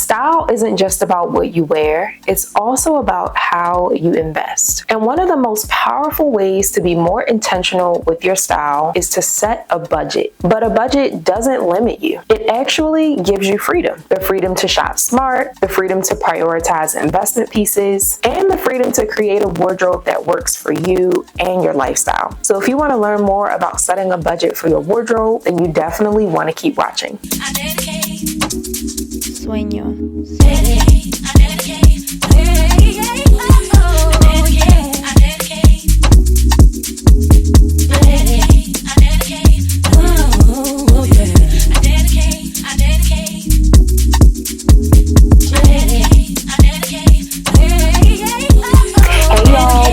Style isn't just about what you wear, it's also about how you invest. And one of the most powerful ways to be more intentional with your style is to set a budget. But a budget doesn't limit you. It actually gives you freedom. The freedom to shop smart, the freedom to prioritize investment pieces, and the freedom to create a wardrobe that works for you and your lifestyle. So if you want to learn more about setting a budget for your wardrobe, then you definitely want to keep watching. Sueño.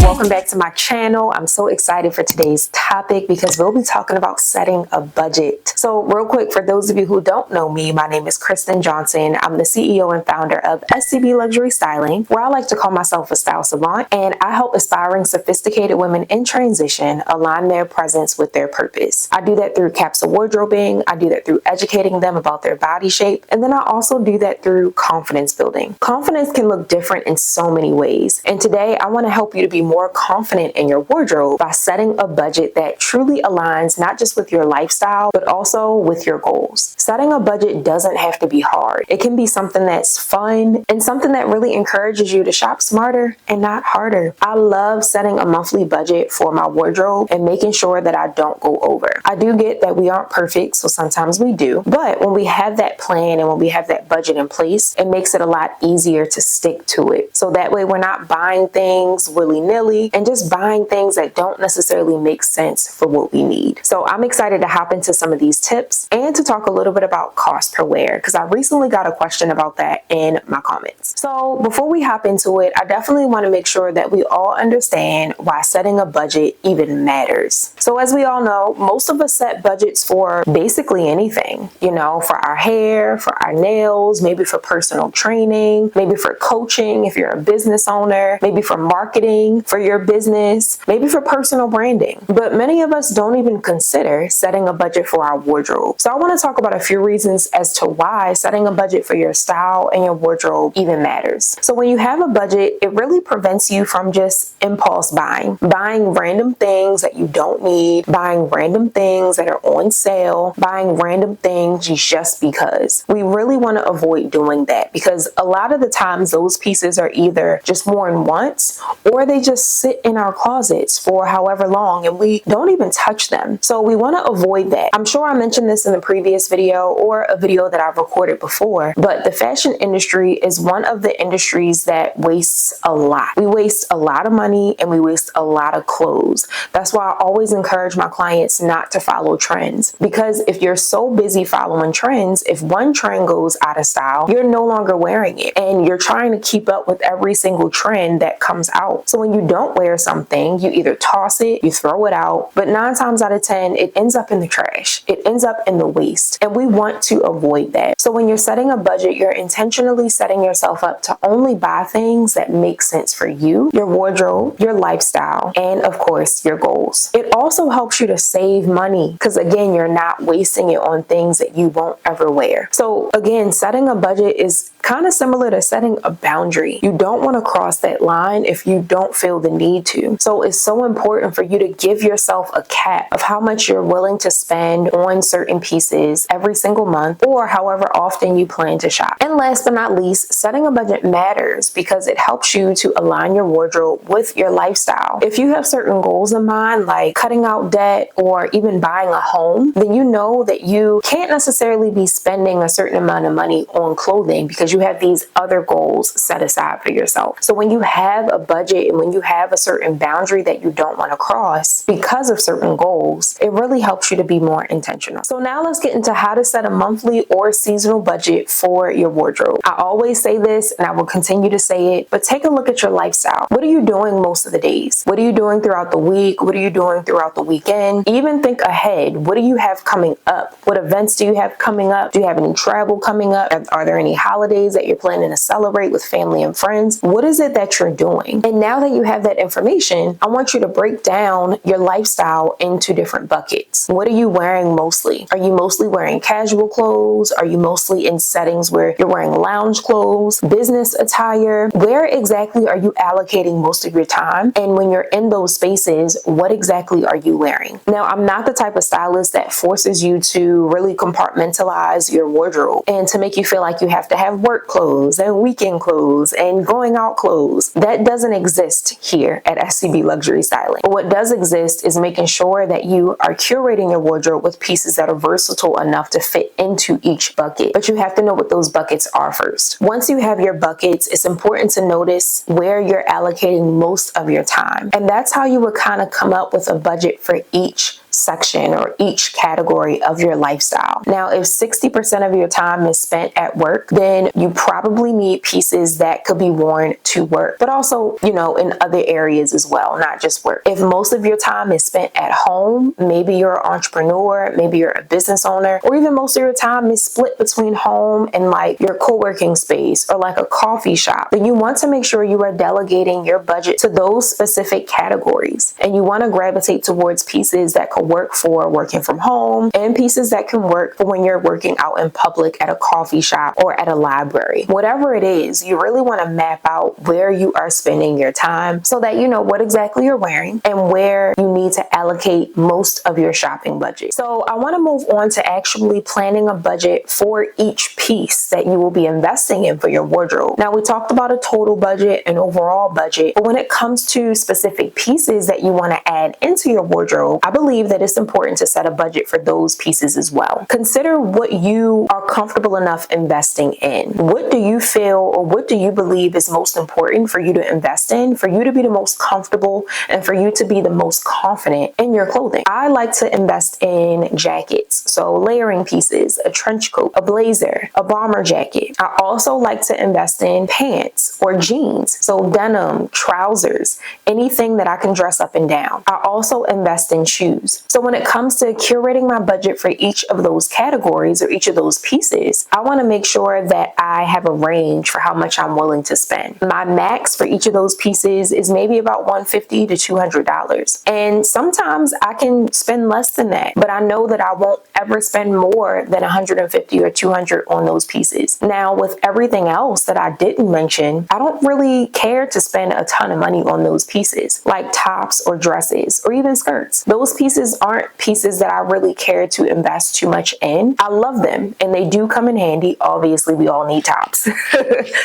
Welcome back to my channel. I'm so excited for today's topic because we'll be talking about setting a budget. So real quick, for those of you who don't know me, my name is Kristen Johnson. I'm the CEO and founder of SCB Luxury Styling, where I like to call myself a style savant, and I help aspiring, sophisticated women in transition align their presence with their purpose. I do that through capsule wardrobing. I do that through educating them about their body shape. And then I also do that through confidence building. Confidence can look different in so many ways. And today I want to help you to be more confident in your wardrobe by setting a budget that truly aligns not just with your lifestyle, but also with your goals. Setting a budget doesn't have to be hard. It can be something that's fun and something that really encourages you to shop smarter and not harder. I love setting a monthly budget for my wardrobe and making sure that I don't go over. I do get that we aren't perfect, so sometimes we do. But when we have that plan and when we have that budget in place, it makes it a lot easier to stick to it. So that way we're not buying things willy-nilly and just buying things that don't necessarily make sense for what we need. So I'm excited to hop into some of these tips and to talk a little bit about cost per wear, because I recently got a question about that in my comments. So before we hop into it, I definitely want to make sure that we all understand why setting a budget even matters. So as we all know, most of us set budgets for basically anything, for our hair, for our nails, maybe for personal training, maybe for coaching if you're a business owner, maybe for marketing for your business, maybe for personal branding. But many of us don't even consider setting a budget for our wardrobe. So I want to talk about a few reasons as to why setting a budget for your style and your wardrobe even matters. So when you have a budget, it really prevents you from just impulse buying random things that you don't need, buying random things that are on sale, buying random things just because. We really want to avoid doing that because a lot of the times those pieces are either just worn once or they just sit in our closets for however long and we don't even touch them. So we want to avoid that. I'm sure I mentioned this in the previous video or a video that I've recorded before, but the fashion industry is one of the industries that wastes a lot. We waste a lot of money and we waste a lot of clothes. That's why I always encourage my clients not to follow trends, because if you're so busy following trends, if one trend goes out of style, you're no longer wearing it and you're trying to keep up with every single trend that comes out. So when you don't wear something, you either toss it, you throw it out, but 9 times out of 10, it ends up in the trash. It ends up in the waste. And we want to avoid that. So when you're setting a budget, you're intentionally setting yourself up to only buy things that make sense for you, your wardrobe, your lifestyle, and of course, your goals. It also helps you to save money because again, you're not wasting it on things that you won't ever wear. So again, setting a budget is kind of similar to setting a boundary. You don't want to cross that line if you don't feel the need to. So it's so important for you to give yourself a cap of how much you're willing to spend on certain pieces every single month or however often you plan to shop. And last but not least, setting a budget matters because it helps you to align your wardrobe with your lifestyle. If you have certain goals in mind, like cutting out debt or even buying a home, then you know that you can't necessarily be spending a certain amount of money on clothing because you have these other goals set aside for yourself. So when you have a budget and when you have a certain boundary that you don't want to cross because of certain goals, it really helps you to be more intentional. So now let's get into how to set a monthly or seasonal budget for your wardrobe. I always say this and I will continue to say it, but take a look at your lifestyle. What are you doing most of the days? What are you doing throughout the week? What are you doing throughout the weekend? Even think ahead. What do you have coming up? What events do you have coming up? Do you have any travel coming up? Are there any holidays that you're planning to celebrate with family and friends? What is it that you're doing? And now that you have that information, I want you to break down your lifestyle into different buckets. What are you wearing mostly? Are you mostly wearing casual clothes? Are you mostly in settings where you're wearing lounge clothes, business attire? Where exactly are you allocating most of your time? And when you're in those spaces, what exactly are you wearing? Now, I'm not the type of stylist that forces you to really compartmentalize your wardrobe and to make you feel like you have to have work clothes and weekend clothes and going out clothes. That doesn't exist here at SCB Luxury Styling. But what does exist is making sure that you are curating your wardrobe with pieces that are versatile enough to fit into each bucket. But you have to know what those buckets are first. Once you have your buckets, it's important to notice where you're allocating most of your time. And that's how you would kind of come up with a budget for each section or each category of your lifestyle. Now, if 60% of your time is spent at work, then you probably need pieces that could be worn to work, but also, in other areas as well, not just work. If most of your time is spent at home, maybe you're an entrepreneur, maybe you're a business owner, or even most of your time is split between home and like your co-working space or like a coffee shop, then you want to make sure you are delegating your budget to those specific categories. And you want to gravitate towards pieces that could work for working from home and pieces that can work for when you're working out in public at a coffee shop or at a library. Whatever it is, you really want to map out where you are spending your time so that you know what exactly you're wearing and where you need to allocate most of your shopping budget. So I want to move on to actually planning a budget for each piece that you will be investing in for your wardrobe. Now, we talked about a total budget and overall budget, but when it comes to specific pieces that you want to add into your wardrobe, I believe that it's important to set a budget for those pieces as well. Consider what you are comfortable enough investing in. What do you feel or what do you believe is most important for you to invest in, for you to be the most comfortable and for you to be the most confident in your clothing? I like to invest in jackets, so layering pieces, a trench coat, a blazer, a bomber jacket. I also like to invest in pants or jeans, so denim, trousers, anything that I can dress up and down. I also invest in shoes. So when it comes to curating my budget for each of those categories or each of those pieces, I want to make sure that I have a range for how much I'm willing to spend. My max for each of those pieces is maybe about $150 to $200. And sometimes I can spend less than that, but I know that I won't ever spend more than $150 or $200 on those pieces. Now, with everything else that I didn't mention, I don't really care to spend a ton of money on those pieces, like tops or dresses or even skirts. Those pieces aren't pieces that I really care to invest too much in. I love them and they do come in handy. Obviously, we all need tops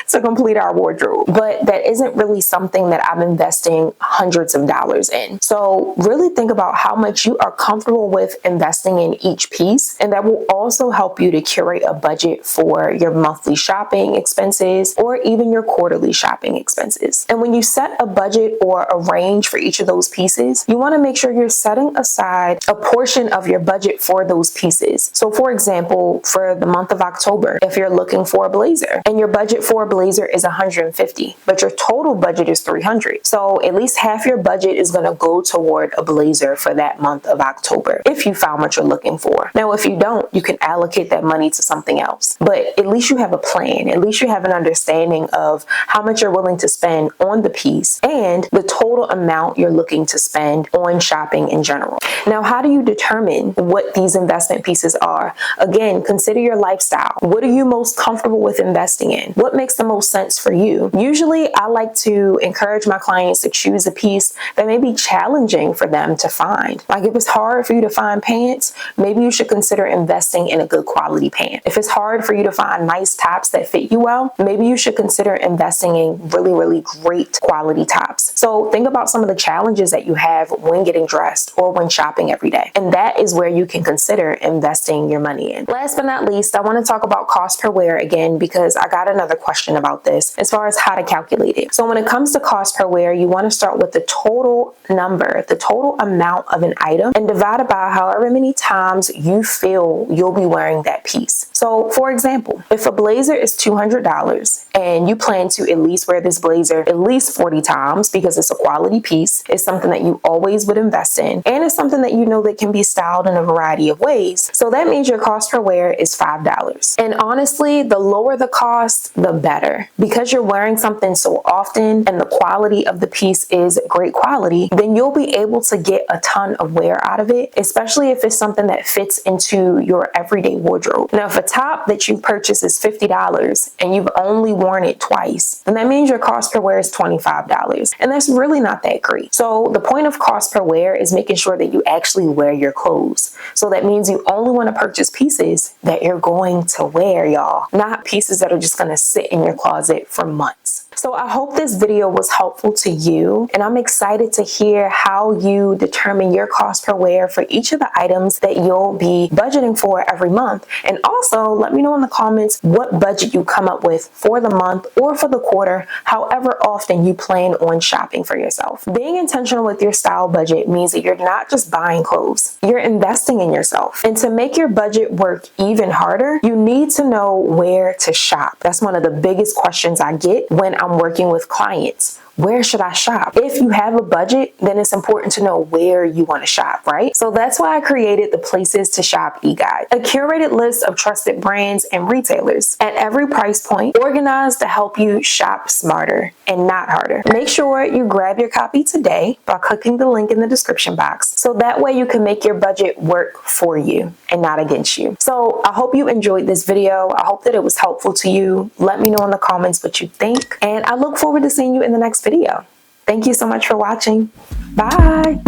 to complete our wardrobe, but that isn't really something that I'm investing hundreds of dollars in. So really think about how much you are comfortable with investing in each piece, and that will also help you to curate a budget for your monthly shopping expenses or even your quarterly shopping expenses. And when you set a budget or a range for each of those pieces, you want to make sure you're setting aside a portion of your budget for those pieces. So for example, for the month of October, if you're looking for a blazer and your budget for a blazer is $150, but your total budget is $300. So at least half your budget is going to go toward a blazer for that month of October if you found what you're looking for. Now, if you don't, you can allocate that money to something else, but at least you have a plan. At least you have an understanding of how much you're willing to spend on the piece and the total amount you're looking to spend on shopping in general. Now, how do you determine what these investment pieces are? Again, consider your lifestyle. What are you most comfortable with investing in? What makes the most sense for you? Usually, I like to encourage my clients to choose a piece that may be challenging for them to find. Like if it's hard for you to find pants, maybe you should consider investing in a good quality pant. If it's hard for you to find nice tops that fit you well, maybe you should consider investing in really, really great quality tops. So think about some of the challenges that you have when getting dressed or when shopping every day. And that is where you can consider investing your money in. Last but not least, I want to talk about cost per wear again, because I got another question about this as far as how to calculate it. So when it comes to cost per wear, you want to start with the total number, the total amount of an item, and divide it by however many times you feel you'll be wearing that piece. So for example, if a blazer is $200 and you plan to at least wear this blazer at least 40 times because it's a quality piece, it's something that you always would invest in, and it's something something that you know that can be styled in a variety of ways. So that means your cost per wear is $5. And honestly, the lower the cost, the better. Because you're wearing something so often and the quality of the piece is great quality, then you'll be able to get a ton of wear out of it, especially if it's something that fits into your everyday wardrobe. Now, if a top that you purchase is $50 and you've only worn it twice, then that means your cost per wear is $25. And that's really not that great. So the point of cost per wear is making sure that you actually wear your clothes. So that means you only want to purchase pieces that you're going to wear, y'all, not pieces that are just going to sit in your closet for months. So I hope this video was helpful to you, and I'm excited to hear how you determine your cost per wear for each of the items that you'll be budgeting for every month. And also let me know in the comments what budget you come up with for the month or for the quarter, however often you plan on shopping for yourself. Being intentional with your style budget means that you're not just buying clothes, you're investing in yourself. And to make your budget work even harder, you need to know where to shop. That's one of the biggest questions I get when I'm working with clients. Where should I shop? If you have a budget, then it's important to know where you want to shop, right? So that's why I created the Places to Shop e-guide, a curated list of trusted brands and retailers at every price point, organized to help you shop smarter and not harder. Make sure you grab your copy today by clicking the link in the description box, so that way you can make your budget work for you and not against you. So I hope you enjoyed this video. I hope that it was helpful to you. Let me know in the comments what you think, and I look forward to seeing you in the next video. Thank you so much for watching. Bye.